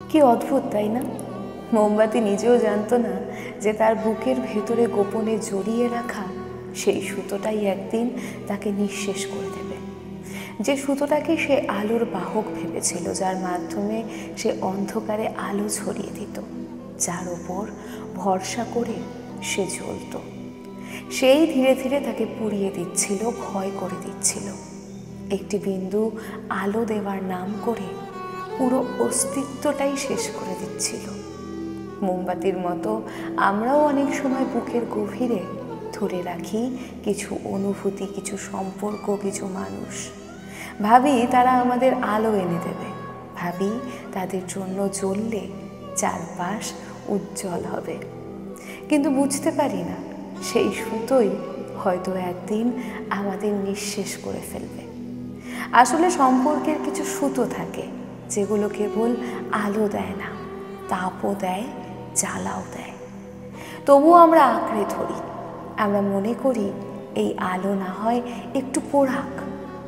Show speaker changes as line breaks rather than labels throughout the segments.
কি অদ্ভুত তাই না? মোমবাতি নিজেও জানতো না যে তার বুকের ভেতরে গোপনে জড়িয়ে রাখা সেই সুতোটাই একদিন তাকে নিঃশেষ করে দেবে। যে সুতোটাকে সে আলোর বাহক ভেবেছিল, যার মাধ্যমে সে অন্ধকারে আলো ছড়িয়ে দিত, যার ওপর ভরসা করে সে জ্বলত, সেই ধীরে ধীরে তাকে পুড়িয়ে দিচ্ছিল, ভয় করে দিচ্ছিল। একটি বিন্দু আলো দেওয়ার নাম করে পুরো অস্তিত্বটাই শেষ করে দিচ্ছিল। মোমবাতির মতো আমরাও অনেক সময় বুকের গভীরে ধরে রাখি কিছু অনুভূতি, কিছু সম্পর্ক, কিছু মানুষ। ভাবি তারা আমাদের আলো এনে দেবে, ভাবি তাদের জন্য জ্বললে চারপাশ উজ্জ্বল হবে, কিন্তু বুঝতে পারি না সেই সুতোই হয়তো একদিন আমাদের নিঃশেষ করে ফেলবে। আসলে সম্পর্কের কিছু সুতো থাকে যেগুলো কেবল আলো দেয় না, তাপও দেয়, জ্বালাও দেয়। তবুও আমরা আঁকড়ে ধরি, আমরা মনে করি এই আলো না হয় একটু পোড়াক,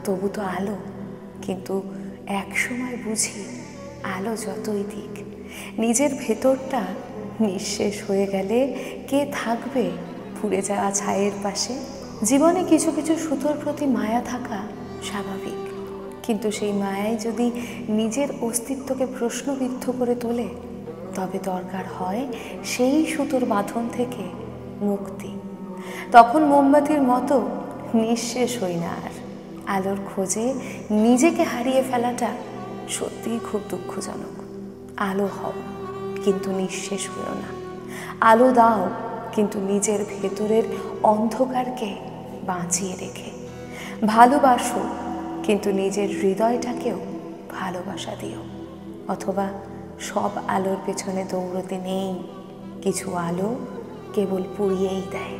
তবু তো আলো। কিন্তু একসময় বুঝি আলো যতই দিক, নিজের ভেতরটা নিঃশেষ হয়ে গেলে কে থাকবে পুড়ে যাওয়া ছায়ের পাশে? জীবনে কিছু কিছু সুতোর প্রতি মায়া থাকা স্বাভাবিক, কিন্তু সেই মায়াই যদি নিজের অস্তিত্বকে প্রশ্নবিদ্ধ করে তোলে, তবে দরকার হয় সেই সুতোর বাঁধন থেকে মুক্তি। তখন মোমবাতির মতো নিঃশেষ হই না আর। আলোর খোঁজে নিজেকে হারিয়ে ফেলাটা সত্যিই খুব দুঃখজনক। আলো হও, কিন্তু নিঃশেষ হও না। আলো দাও, কিন্তু নিজের ভেতরের অন্ধকারকে বাঁচিয়ে রেখে। ভালোবাসো, কিন্তু নিজের হৃদয়টাকেও ভালোবাসা দিও। অথবা সব আলোর পেছনে দৌড়তে নেই, কিছু আলো কেবল পুড়িয়েই দেয়।